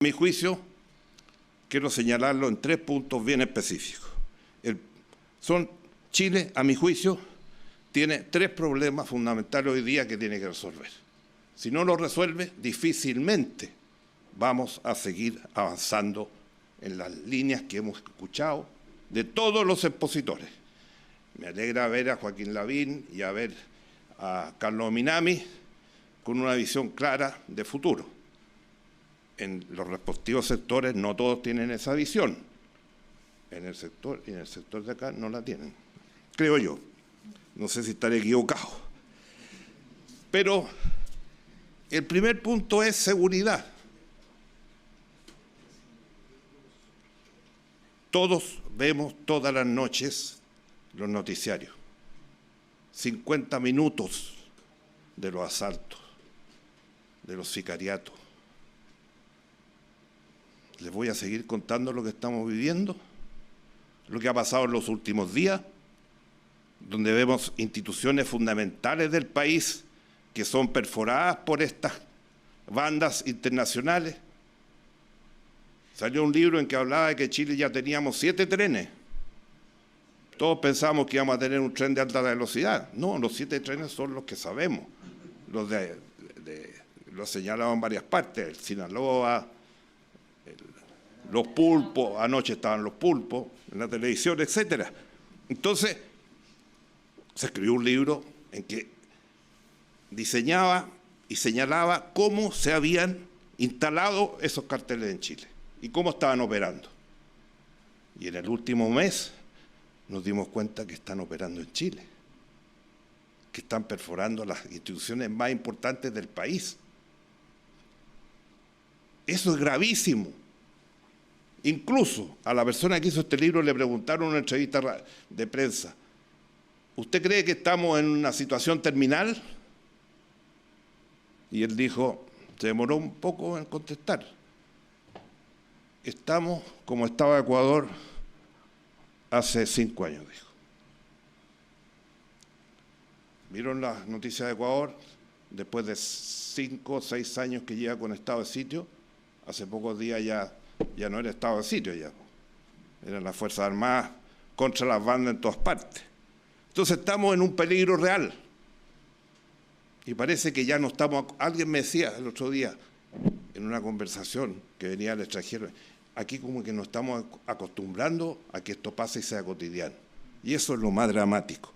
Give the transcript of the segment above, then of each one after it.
A mi juicio, quiero señalarlo en 3 puntos bien específicos. Chile, a mi juicio, tiene 3 problemas fundamentales hoy día que tiene que resolver. Si no lo resuelve, difícilmente vamos a seguir avanzando en las líneas que hemos escuchado de todos los expositores. Me alegra ver a Joaquín Lavín y a ver a Carlos Minami con una visión clara de futuro. En los respectivos sectores no todos tienen esa visión. En el sector de acá no la tienen, creo yo. No sé si estaré equivocado. Pero el primer punto es seguridad. Todos vemos todas las noches los noticiarios. 50 minutos de los asaltos, de los sicariatos. Les voy a seguir contando lo que estamos viviendo, lo que ha pasado en los últimos días, donde vemos instituciones fundamentales del país que son perforadas por estas bandas internacionales. Salió un libro en que hablaba de que Chile ya teníamos 7 trenes. Todos pensamos que íbamos a tener un tren de alta velocidad. No, los 7 trenes son los que sabemos. Lo señalaban en varias partes, el Sinaloa, los pulpos, anoche estaban los pulpos en la televisión, etcétera. Entonces, se escribió un libro en que diseñaba y señalaba cómo se habían instalado esos carteles en Chile y cómo estaban operando. Y en el último mes nos dimos cuenta que están operando en Chile, que están perforando las instituciones más importantes del país. Eso es gravísimo. Incluso a la persona que hizo este libro le preguntaron en una entrevista de prensa: ¿usted cree que estamos en una situación terminal? Y él dijo, se demoró un poco en contestar: estamos como estaba Ecuador hace 5 años, dijo. ¿Vieron las noticias de Ecuador? Después de 5 o 6 años que lleva con estado de sitio, hace pocos días ya no era estado de sitio, ya eran las Fuerzas Armadas contra las bandas en todas partes. Entonces estamos en un peligro real. Y parece que ya no estamos... Alguien me decía el otro día, en una conversación que venía del extranjero, aquí como que nos estamos acostumbrando a que esto pase y sea cotidiano. Y eso es lo más dramático.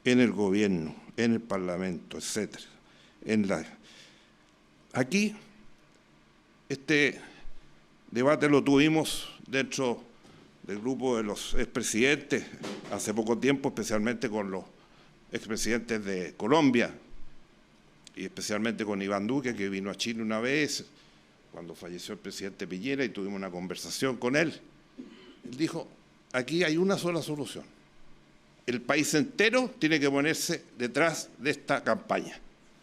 En el gobierno, en el Parlamento, etcétera. Aquí, este debate lo tuvimos dentro del grupo de los expresidentes hace poco tiempo, especialmente con los expresidentes de Colombia y especialmente con Iván Duque, que vino a Chile una vez cuando falleció el presidente Piñera y tuvimos una conversación con él. Él dijo, aquí hay una sola solución. El país entero tiene que ponerse detrás de esta campaña.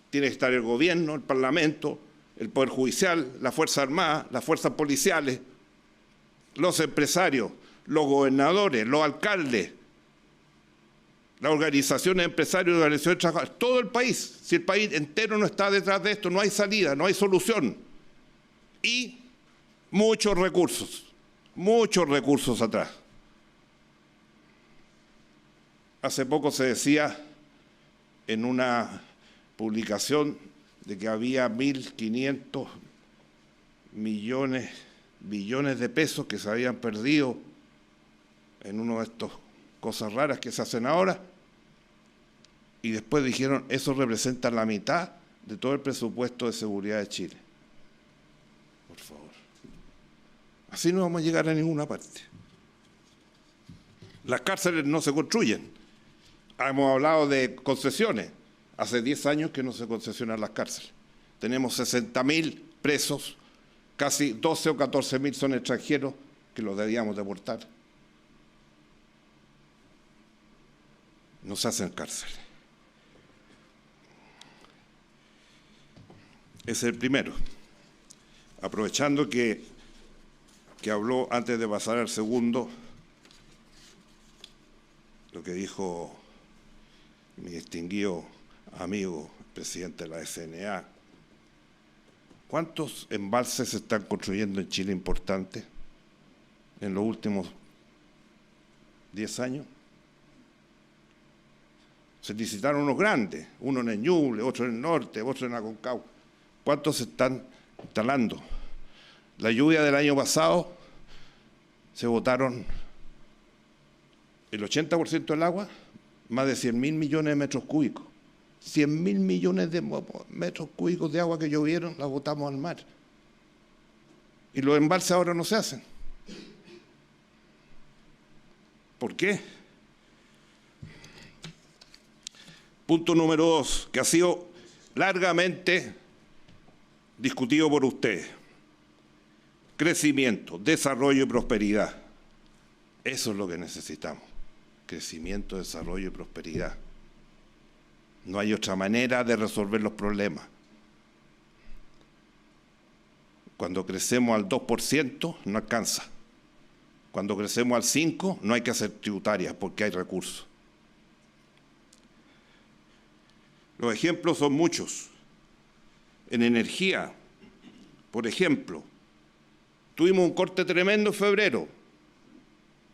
Tiene que estar el gobierno, el Parlamento, el Poder Judicial, la Fuerza Armada, las fuerzas policiales, los empresarios, los gobernadores, los alcaldes, las organizaciones de empresarios y organizaciones de trabajadores, todo el país. Si el país entero no está detrás de esto, no hay salida, no hay solución. Y muchos recursos atrás. Hace poco se decía en una publicación de que había 1.500 billones de pesos que se habían perdido en uno de estos cosas raras que se hacen ahora, y después dijeron, eso representa la mitad de todo el presupuesto de seguridad de Chile. Por favor. Así no vamos a llegar a ninguna parte. Las cárceles no se construyen. Hemos hablado de concesiones. Hace 10 años que no se concesionan las cárceles. Tenemos 60.000 presos, casi 12 o 14.000 son extranjeros que los debíamos deportar. No se hacen cárceles. Ese es el primero. Aprovechando que habló antes de pasar al segundo, lo que dijo mi distinguido amigo, presidente de la SNA, ¿Cuántos embalses se están construyendo en Chile importantes en los últimos 10 años? Se licitaron unos grandes, uno en el Ñuble, otro en el norte, otro en Aconcagua. ¿Cuántos se están instalando? La lluvia del año pasado se botaron el 80% del agua, más de 100.000 millones de metros cúbicos. 100.000 millones de metros cúbicos de agua que llovieron, la botamos al mar. Y los embalses ahora no se hacen. ¿Por qué? Punto número 2, que ha sido largamente discutido por ustedes. Crecimiento, desarrollo y prosperidad. Eso es lo que necesitamos. Crecimiento, desarrollo y prosperidad. No hay otra manera de resolver los problemas. Cuando crecemos al 2% no alcanza. Cuando crecemos al 5% no hay que hacer tributarias porque hay recursos. Los ejemplos son muchos. En energía, por ejemplo, tuvimos un corte tremendo en febrero.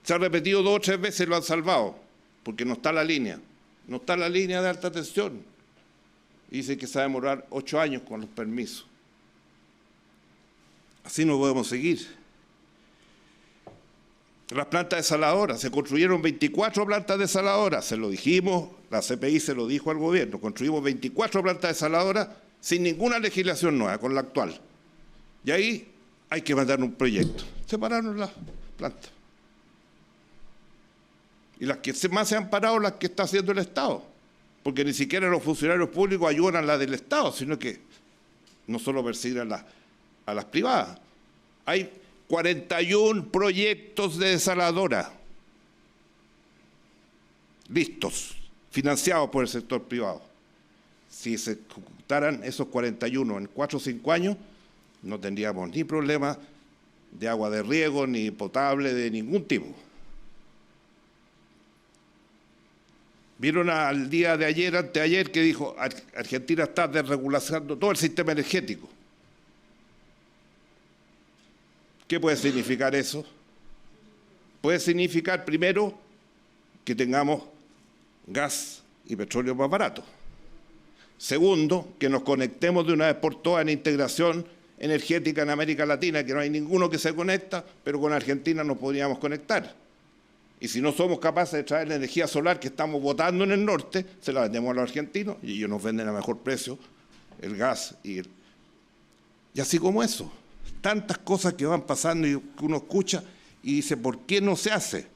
Se ha repetido 2 o 3 veces, lo han salvado, porque no está la línea. No está la línea de alta tensión. Y dice que se va a demorar 8 años con los permisos. Así no podemos seguir. Las plantas desaladoras, se construyeron 24 plantas desaladoras, se lo dijimos, la CPI se lo dijo al gobierno, construimos 24 plantas desaladoras sin ninguna legislación nueva, con la actual. Y ahí hay que mandar un proyecto. Separaron las plantas. Y las que más se han parado, las que está haciendo el Estado, porque ni siquiera los funcionarios públicos ayudan a las del Estado, sino que no solo persiguen a las privadas. Hay 41 proyectos de desaladora listos, financiados por el sector privado. Si se ejecutaran esos 41 en 4 o 5 años, no tendríamos ni problema de agua de riego, ni potable, de ningún tipo. Vieron al día de ayer, anteayer, que dijo Argentina está desregulando todo el sistema energético. ¿Qué puede significar eso? Puede significar, primero, que tengamos gas y petróleo más barato. Segundo, que nos conectemos de una vez por todas en integración energética en América Latina, que no hay ninguno que se conecta, pero con Argentina nos podríamos conectar. Y si no somos capaces de traer la energía solar que estamos botando en el norte, se la vendemos a los argentinos y ellos nos venden a mejor precio el gas. Y así como eso. Tantas cosas que van pasando y que uno escucha y dice, ¿por qué no se hace?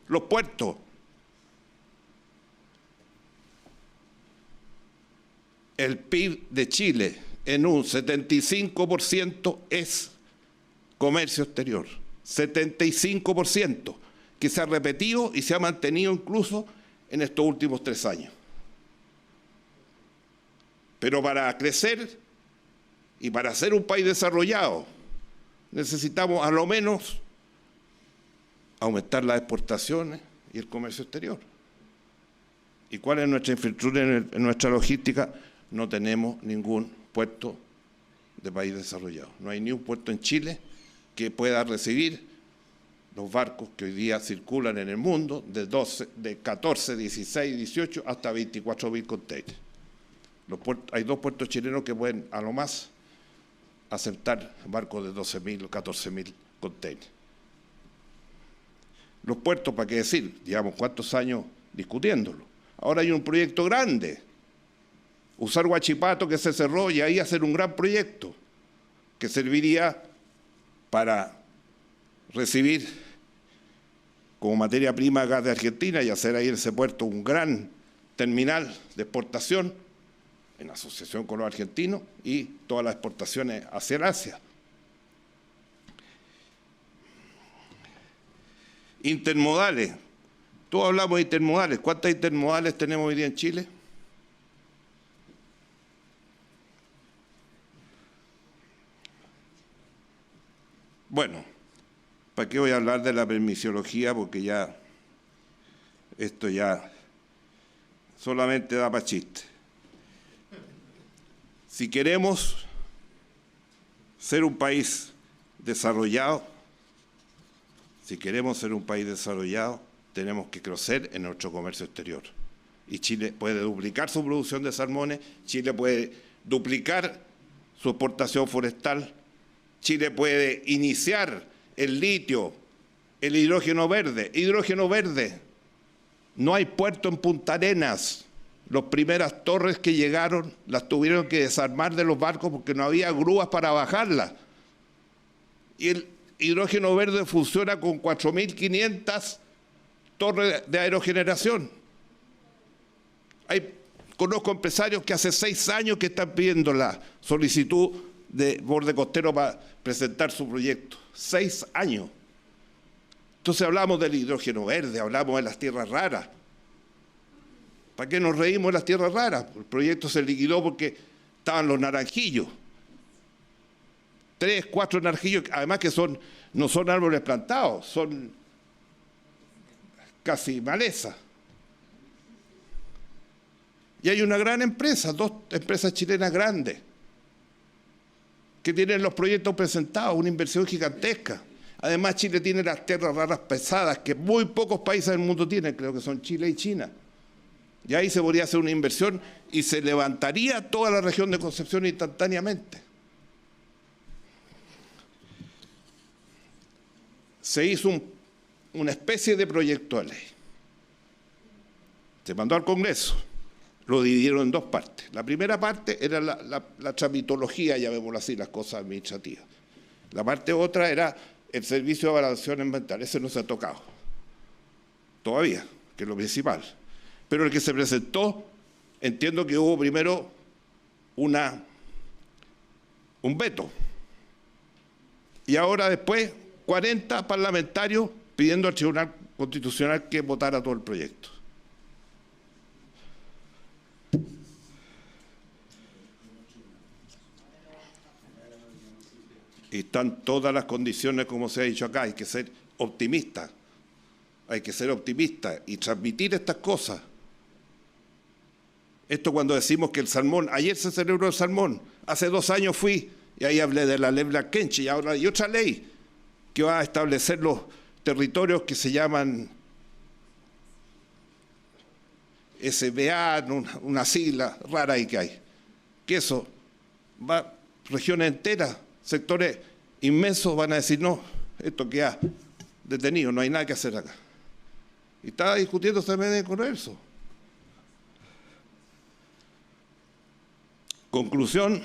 Los puertos. El PIB de Chile en un 75% es comercio exterior. 75%, que se ha repetido y se ha mantenido incluso en estos últimos 3 años. Pero para crecer y para ser un país desarrollado, necesitamos a lo menos aumentar las exportaciones y el comercio exterior. ¿Y cuál es nuestra infraestructura en nuestra logística? No tenemos ningún puerto de país desarrollado. No hay ni un puerto en Chile que pueda recibir los barcos que hoy día circulan en el mundo de 14, 16, 18 hasta 24.000 containers. Hay 2 puertos chilenos que pueden a lo más aceptar barcos de 12.000 o 14.000 containers. Los puertos, ¿para qué decir? Llevamos cuántos años discutiéndolo. Ahora hay un proyecto grande, usar Huachipato, que se cerró, y ahí hacer un gran proyecto que serviría para recibir como materia prima gas de Argentina y hacer ahí en ese puerto un gran terminal de exportación en asociación con los argentinos y todas las exportaciones hacia el Asia. Intermodales. Todos hablamos de intermodales. ¿Cuántas intermodales tenemos hoy día en Chile? Bueno, ¿para qué voy a hablar de la permisiología? Porque ya esto ya solamente da para chiste. Si queremos ser un país desarrollado, si queremos ser un país desarrollado, tenemos que crecer en nuestro comercio exterior. Y Chile puede duplicar su producción de salmones, Chile puede duplicar su exportación forestal, Chile puede iniciar el litio, el hidrógeno verde. Hidrógeno verde, no hay puerto en Punta Arenas. Las primeras torres que llegaron las tuvieron que desarmar de los barcos porque no había grúas para bajarlas. Y el hidrógeno verde funciona con 4.500 torres de aerogeneración. Conozco empresarios que hace 6 años que están pidiendo la solicitud de borde costero para presentar su proyecto. 6 años. Entonces hablamos del hidrógeno verde, hablamos de las tierras raras. ¿Para qué nos reímos de las tierras raras? El proyecto se liquidó porque estaban los naranjillos. 3, 4 naranjillos, además que no son árboles plantados, son casi maleza. Y hay una gran empresa, 2 empresas chilenas grandes, que tienen los proyectos presentados, una inversión gigantesca. Además, Chile tiene las tierras raras pesadas que muy pocos países del mundo tienen, creo que son Chile y China. Y ahí se podría hacer una inversión y se levantaría toda la región de Concepción instantáneamente. Se hizo una especie de proyecto de ley. Se mandó al Congreso. Lo dividieron en 2 partes. La primera parte era la tramitología, llamémoslo así, las cosas administrativas. La parte otra era el servicio de evaluación ambiental. Ese no se ha tocado todavía, que es lo principal. Pero el que se presentó, entiendo que hubo primero un veto. Y ahora después 40 parlamentarios pidiendo al Tribunal Constitucional que votara todo el proyecto. Y están todas las condiciones, como se ha dicho acá, hay que ser optimista. Hay que ser optimista y transmitir estas cosas. Esto cuando decimos que el salmón, ayer se celebró el salmón, hace 2 años fui y ahí hablé de la ley Blankenche y ahora hay otra ley que va a establecer los territorios que se llaman SBA, una sigla rara ahí que hay. Que eso va, regiones enteras, sectores inmensos van a decir, no, esto queda detenido, no hay nada que hacer acá. Y está discutiendo también con eso. Conclusión,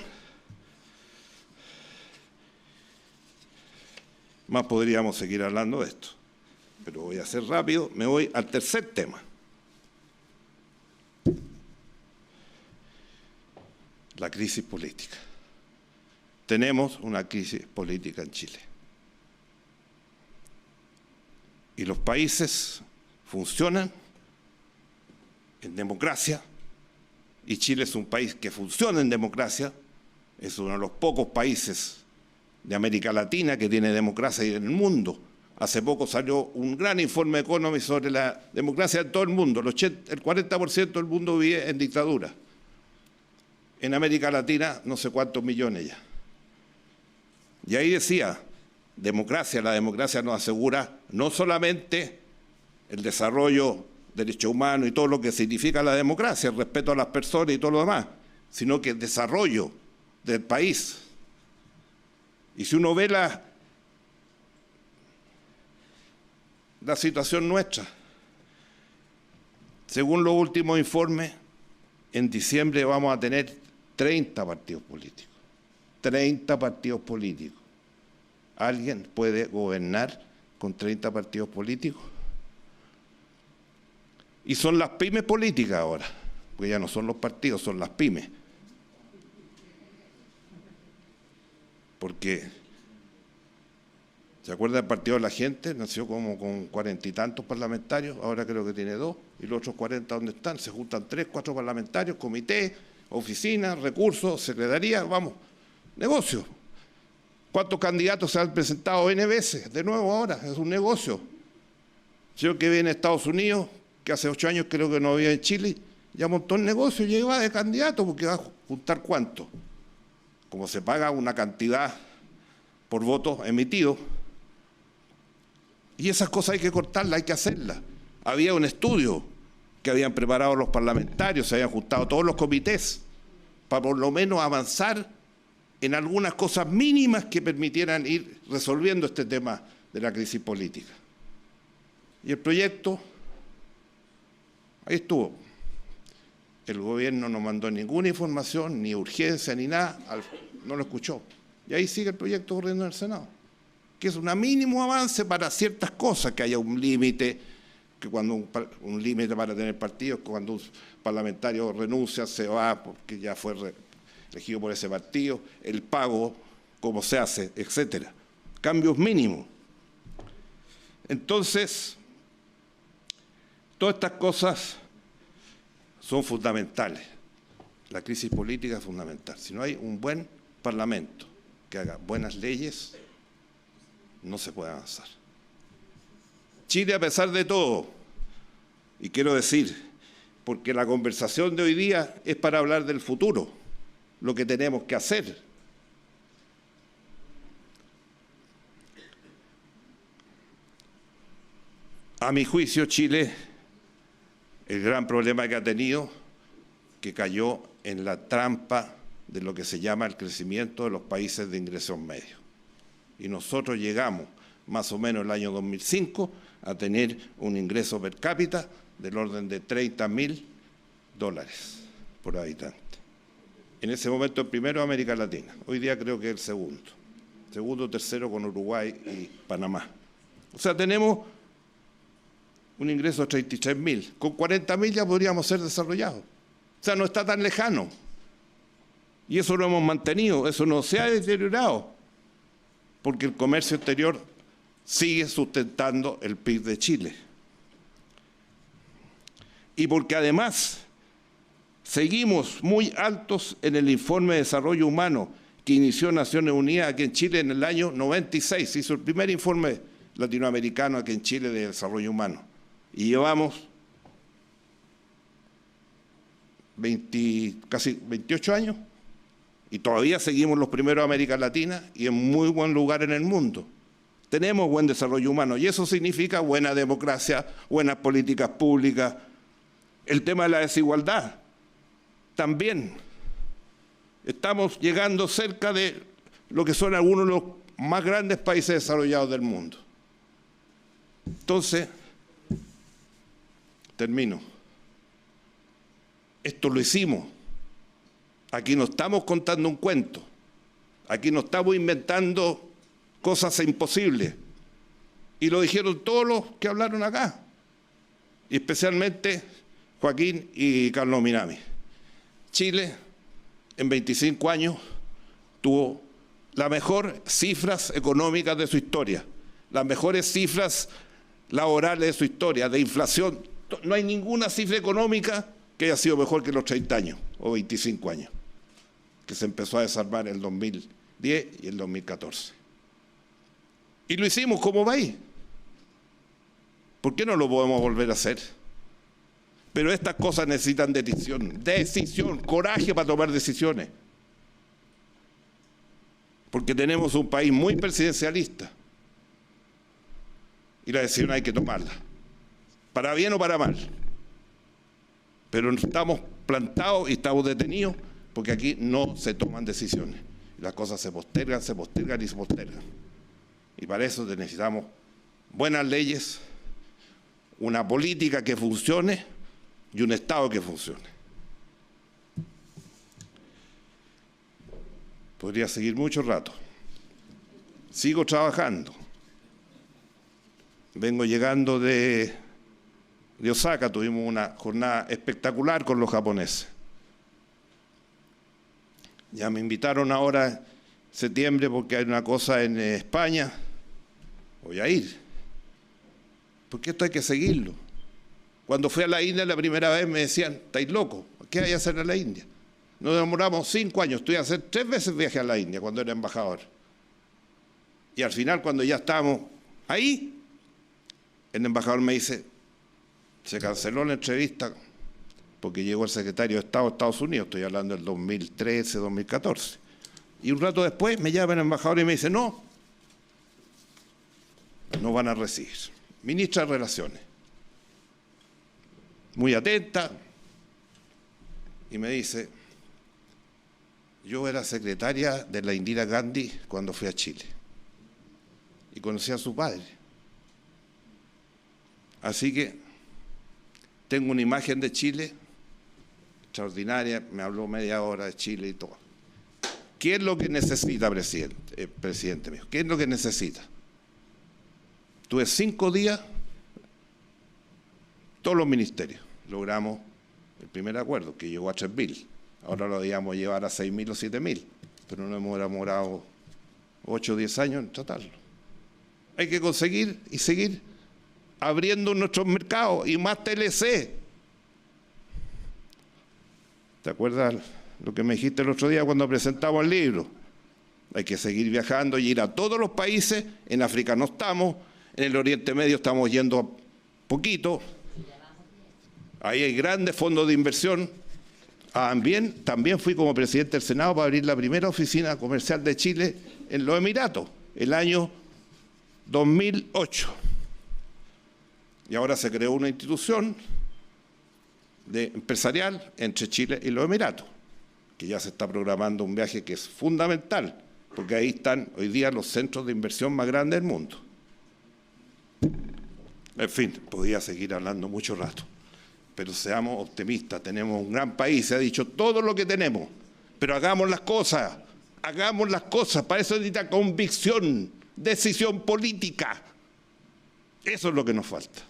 más podríamos seguir hablando de esto, pero voy a ser rápido, me voy al tercer tema. La crisis política. Tenemos una crisis política en Chile. Y los países funcionan en democracia, y Chile es un país que funciona en democracia, es uno de los pocos países de América Latina que tiene democracia y en el mundo. Hace poco salió un gran informe de Economist sobre la democracia en todo el mundo. El 40% del mundo vive en dictadura. En América Latina no sé cuántos millones ya. Y ahí decía, democracia, la democracia nos asegura no solamente el desarrollo, derechos humanos y todo lo que significa la democracia, el respeto a las personas y todo lo demás, sino que el desarrollo del país. Y si uno ve la situación nuestra, según los últimos informes, en diciembre vamos a tener 30 partidos políticos. 30 partidos políticos. ¿Alguien puede gobernar con 30 partidos políticos? Y son las pymes políticas ahora, porque ya no son los partidos, son las pymes. Porque, ¿se acuerda del Partido de la Gente? Nació como con 40 y tantos parlamentarios, ahora creo que tiene 2, y los otros 40 ¿dónde están? Se juntan 3, 4 parlamentarios, comité, oficina, recursos, secretaría, vamos, negocio. ¿Cuántos candidatos se han presentado N veces? De nuevo ahora, es un negocio. Yo que vive en Estados Unidos, que hace 8 años creo que no vivía en Chile, ya montó el negocio y va de candidato, porque va a juntar ¿cuánto? Como se paga una cantidad por votos emitidos. Y esas cosas hay que cortarlas, hay que hacerlas. Había un estudio que habían preparado los parlamentarios, se habían juntado todos los comités para por lo menos avanzar en algunas cosas mínimas que permitieran ir resolviendo este tema de la crisis política. Y el proyecto, ahí estuvo. El gobierno no mandó ninguna información, ni urgencia, ni nada, no lo escuchó. Y ahí sigue el proyecto corriendo en el Senado, que es un mínimo avance para ciertas cosas, que haya un límite, que cuando un límite para tener partidos, cuando un parlamentario renuncia, se va porque ya fue elegido por ese partido, el pago, cómo se hace, etcétera. Cambios mínimos. Entonces, todas estas cosas son fundamentales. La crisis política es fundamental. Si no hay un buen parlamento que haga buenas leyes, no se puede avanzar. Chile, a pesar de todo, y quiero decir, porque la conversación de hoy día es para hablar del futuro, lo que tenemos que hacer. A mi juicio, Chile, el gran problema que ha tenido, que cayó en la trampa de lo que se llama el crecimiento de los países de ingresos medios. Y nosotros llegamos, más o menos en el año 2005, a tener un ingreso per cápita del orden de $30.000 por habitante. En ese momento el primero de América Latina. Hoy día creo que es el segundo. Segundo, tercero con Uruguay y Panamá. O sea, tenemos un ingreso de 33.000. Con 40.000 ya podríamos ser desarrollados. O sea, no está tan lejano. Y eso lo hemos mantenido, eso no se ha deteriorado, porque el comercio exterior sigue sustentando el PIB de Chile. Y porque además seguimos muy altos en el informe de desarrollo humano que inició Naciones Unidas aquí en Chile en el año 96. Se hizo el primer informe latinoamericano aquí en Chile de desarrollo humano. Y llevamos casi 28 años y todavía seguimos los primeros de América Latina y en muy buen lugar en el mundo. Tenemos buen desarrollo humano y eso significa buena democracia, buenas políticas públicas. El tema de la desigualdad, también estamos llegando cerca de lo que son algunos de los más grandes países desarrollados del mundo. Entonces, termino. Esto lo hicimos. Aquí no estamos contando un cuento. Aquí no estamos inventando cosas imposibles. Y lo dijeron todos los que hablaron acá. Y especialmente Joaquín y Carlos Minami. Chile, en 25 años, tuvo las mejores cifras económicas de su historia, las mejores cifras laborales de su historia, de inflación. No hay ninguna cifra económica que haya sido mejor que los 30 años o 25 años, que se empezó a desarmar en el 2010 y el 2014. Y lo hicimos como país. ¿Por qué no lo podemos volver a hacer? Pero estas cosas necesitan decisión, coraje para tomar decisiones. Porque tenemos un país muy presidencialista. Y la decisión hay que tomarla. Para bien o para mal. Pero estamos plantados y estamos detenidos porque aquí no se toman decisiones. Las cosas se postergan y se postergan. Y para eso necesitamos buenas leyes, una política que funcione y un Estado que funcione. Podría seguir mucho rato. Sigo trabajando. Vengo llegando de Osaka, tuvimos una jornada espectacular con los japoneses. Ya me invitaron ahora en septiembre porque hay una cosa en España. Voy a ir. Porque esto hay que seguirlo. Cuando fui a la India la primera vez me decían, ¿estáis locos? ¿Qué hay que hacer en la India? Nos demoramos 5 años, estuve a hacer 3 veces viaje a la India cuando era embajador. Y al final, cuando ya estábamos ahí, el embajador me dice, se canceló la entrevista porque llegó el secretario de Estado de Estados Unidos, estoy hablando del 2013, 2014. Y un rato después me llama el embajador y me dice, no, nos van a recibir. Ministra de Relaciones, muy atenta, y me dice, yo era secretaria de la Indira Gandhi cuando fui a Chile, y conocí a su padre. Así que tengo una imagen de Chile extraordinaria, me habló media hora de Chile y todo. ¿Qué es lo que necesita, presidente mío? ¿Qué es lo que necesita? Tuve 5 días, todos los ministerios, logramos el primer acuerdo, que llegó a 3.000. Ahora lo debíamos llevar a 6.000 o 7.000, pero no hemos demorado 8 o 10 años en tratarlo. Hay que conseguir y seguir abriendo nuestros mercados y más TLC. ¿Te acuerdas lo que me dijiste el otro día cuando presentamos el libro? Hay que seguir viajando y ir a todos los países. En África no estamos, en el Oriente Medio estamos yendo poquito. Ahí hay grandes fondos de inversión. También fui como presidente del Senado para abrir la primera oficina comercial de Chile en los Emiratos, el año 2008. Y ahora se creó una institución empresarial entre Chile y los Emiratos, que ya se está programando un viaje que es fundamental, porque ahí están hoy día los centros de inversión más grandes del mundo. En fin, podía seguir hablando mucho rato, pero seamos optimistas, tenemos un gran país, se ha dicho todo lo que tenemos, pero hagamos las cosas, para eso necesita convicción, decisión política. Eso es lo que nos falta.